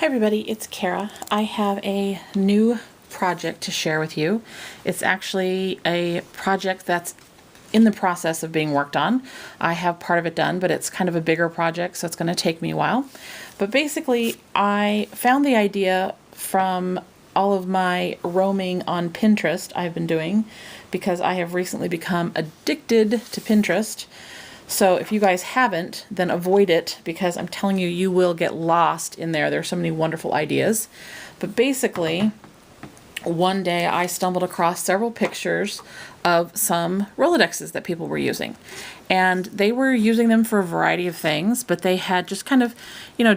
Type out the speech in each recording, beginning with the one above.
Hi everybody, it's Kara. I have a new project to share with you. It's actually a project that's in the process of being worked on. I have part of it done, but it's kind of a bigger project, so it's going to take me a while. But basically, I found the idea from all of my roaming on Pinterest I've been doing because I have recently become addicted to Pinterest. So if you guys haven't, then avoid it because I'm telling you, you will get lost in there. There's so many wonderful ideas. But basically, one day I stumbled across several pictures of some Rolodexes that people were using. And they were using them for a variety of things, but they had just kind of,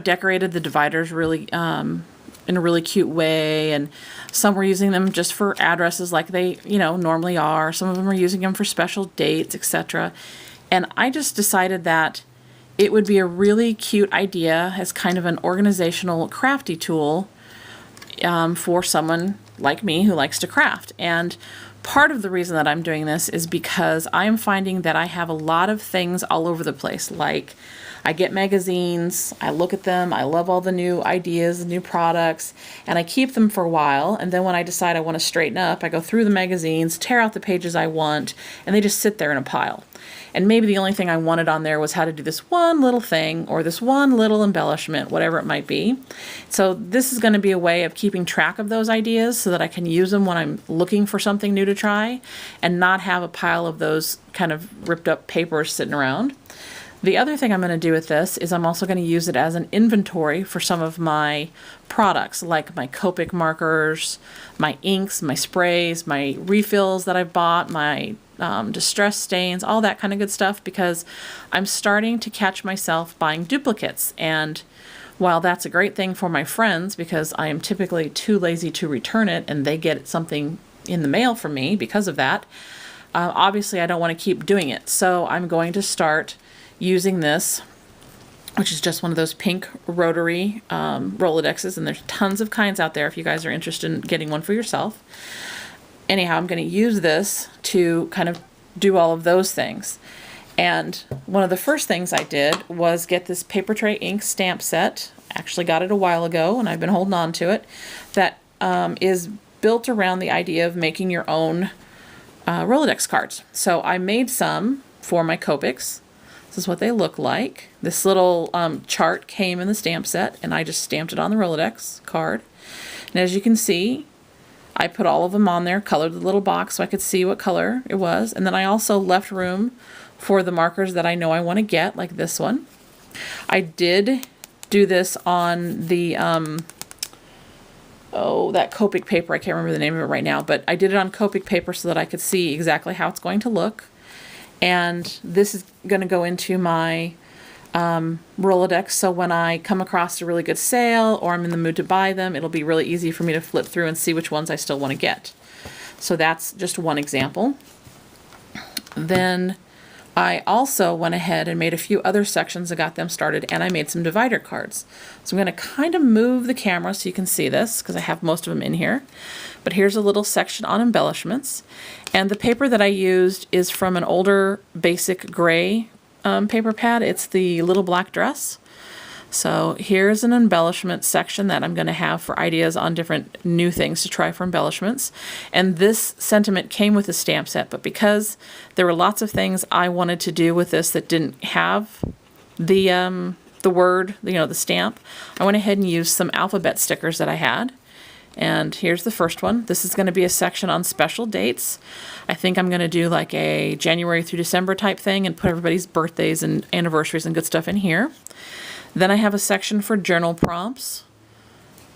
decorated the dividers really in a really cute way, and some were using them just for addresses like they, normally are. Some of them were using them for special dates, etc. And I just decided that it would be a really cute idea as kind of an organizational crafty tool for someone like me who likes to craft. And part of the reason that I'm doing this is because I'm finding that I have a lot of things all over the place. Like I get magazines, I look at them, I love all the new ideas, new products, and I keep them for a while. And then when I decide I want to straighten up, I go through the magazines, tear out the pages I want, and they just sit there in a pile. And maybe the only thing I wanted on there was how to do this one little thing or this one little embellishment, whatever it might be. So this is going to be a way of keeping track of those ideas so that I can use them when I'm looking for something new to try and not have a pile of those kind of ripped up papers sitting around. The other thing I'm going to do with this is I'm also going to use it as an inventory for some of my products, like my Copic markers, my inks, my sprays, my refills that I've bought, my distress stains, all that kind of good stuff, because I'm starting to catch myself buying duplicates. And while that's a great thing for my friends, because I am typically too lazy to return it and they get something in the mail from me because of that, obviously I don't want to keep doing it. So I'm going to start using this, which is just one of those pink rotary Rolodexes, and there's tons of kinds out there if you guys are interested in getting one for yourself. Anyhow, I'm going to use this to kind of do all of those things. And one of the first things I did was get this paper tray ink stamp set. Actually got it a while ago, and I've been holding on to it. That is built around the idea of making your own Rolodex cards. So I made some for my Copics. This is what they look like. This little chart came in the stamp set, and I just stamped it on the Rolodex card. And as you can see, I put all of them on there, colored the little box so I could see what color it was. And then I also left room for the markers that I know I want to get, like this one. I did do this on the, that Copic paper. I can't remember the name of it right now, but I did it on Copic paper so that I could see exactly how it's going to look. And this is going to go into my Rolodex, so when I come across a really good sale or I'm in the mood to buy them, it'll be really easy for me to flip through and see which ones I still want to get. So that's just one example. Then I also went ahead and made a few other sections and got them started, and I made some divider cards. So I'm going to kind of move the camera so you can see this because I have most of them in here. But here's a little section on embellishments. And the paper that I used is from an older basic gray paper pad. It's the Little Black Dress. So here's an embellishment section that I'm going to have for ideas on different new things to try for embellishments. And this sentiment came with the stamp set, but because there were lots of things I wanted to do with this that didn't have the word, the stamp, I went ahead and used some alphabet stickers that I had. And here's the first one. This is going to be a section on special dates. I think I'm going to do like a January through December type thing and put everybody's birthdays and anniversaries and good stuff in here. Then I have a section for journal prompts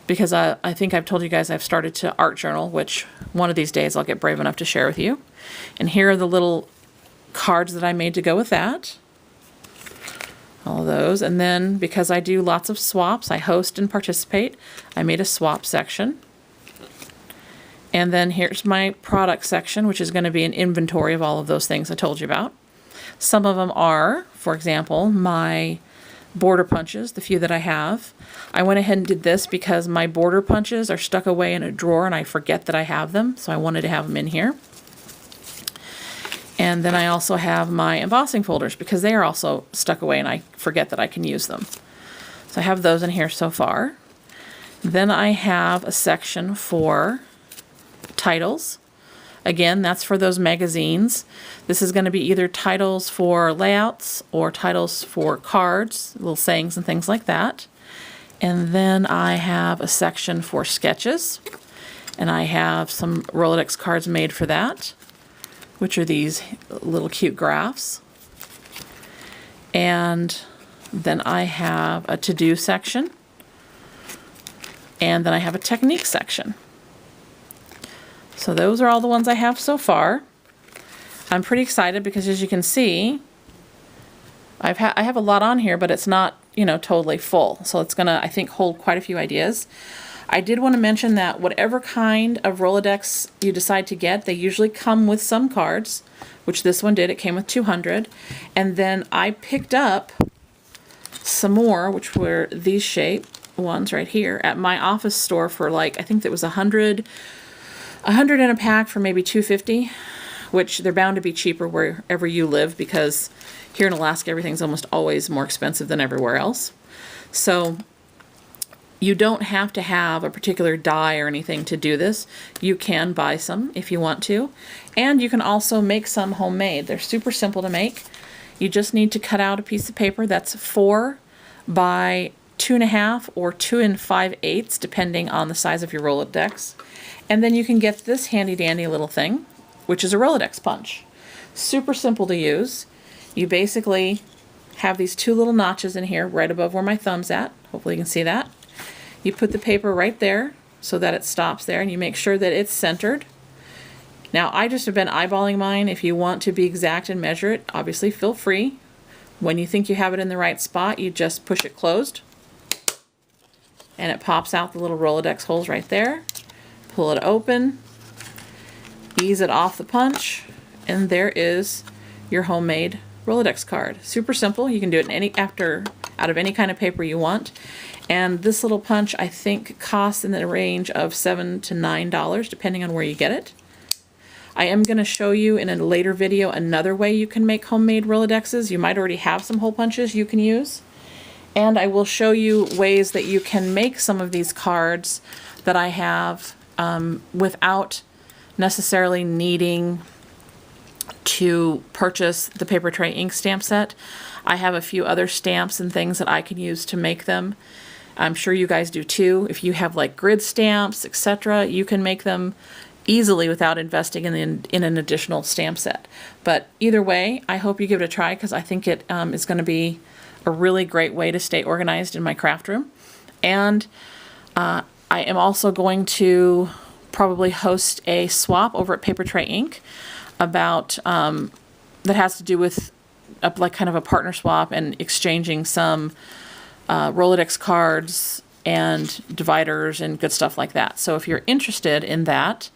because I think I've told you guys I've started to art journal, which one of these days I'll get brave enough to share with you. And here are the little cards that I made to go with that. All of those. And then because I do lots of swaps, I host and participate, I made a swap section. And then here's my product section, which is going to be an inventory of all of those things I told you about. Some of them are, for example, my border punches, the few that I have. I went ahead and did this because my border punches are stuck away in a drawer and I forget that I have them, so I wanted to have them in here. And then I also have my embossing folders because they are also stuck away and I forget that I can use them. So I have those in here so far. Then I have a section for titles. Again, that's for those magazines. This is going to be either titles for layouts or titles for cards, little sayings and things like that. And then I have a section for sketches. And I have some Rolodex cards made for that, which are these little cute graphs. And then I have a to-do section. And then I have a technique section. So those are all the ones I have so far. I'm pretty excited because, as you can see, I have a lot on here, but it's not, you know, totally full. So it's gonna, I think, hold quite a few ideas. I did want to mention that whatever kind of Rolodex you decide to get, they usually come with some cards, which this one did. It came with 200. And then I picked up some more, which were these shape ones right here, at my office store for, like, I think that was 100 in a pack for maybe $2.50, which they're bound to be cheaper wherever you live, because here in Alaska everything's almost always more expensive than everywhere else. So you don't have to have a particular die or anything to do this. You can buy some if you want to, and you can also make some homemade. They're super simple to make. You just need to cut out a piece of paper that's 4 by 2.5 or 2 5/8, depending on the size of your Rolodex. And then you can get this handy dandy little thing, which is a Rolodex punch. Super simple to use. You basically have these 2 little notches in here right above where my thumb's at. Hopefully you can see that. You put the paper right there so that it stops there, and you make sure that it's centered. Now, I just have been eyeballing mine. If you want to be exact and measure it, obviously feel free. When you think you have it in the right spot, you just push it closed, and it pops out the little Rolodex holes right there. Pull it open, ease it off the punch, and there is your homemade Rolodex card. Super simple. You can do it out of any kind of paper you want. And this little punch, I think, costs in the range of $7 to $9, depending on where you get it. I am going to show you in a later video another way you can make homemade Rolodexes. You might already have some hole punches you can use. And I will show you ways that you can make some of these cards that I have without necessarily needing to purchase the paper tray ink stamp set. I have a few other stamps and things that I can use to make them. I'm sure you guys do too. If you have like grid stamps, etc., you can make them easily without investing in an additional stamp set. But either way, I hope you give it a try, because I think it is going to be a really great way to stay organized in my craft room. And I am also going to probably host a swap over at Paper Tray Ink about that has to do with like kind of a partner swap and exchanging some Rolodex cards and dividers and good stuff like that. So if you're interested in that,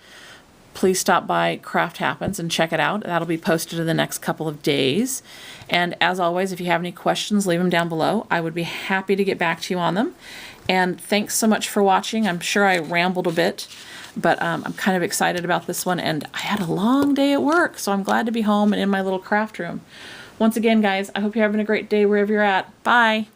please stop by Craft Happens and check it out. That'll be posted in the next couple of days. And as always, if you have any questions, leave them down below. I would be happy to get back to you on them. And thanks so much for watching. I'm sure I rambled a bit, but I'm kind of excited about this one. And I had a long day at work, so I'm glad to be home and in my little craft room. Once again, guys, I hope you're having a great day wherever you're at. Bye.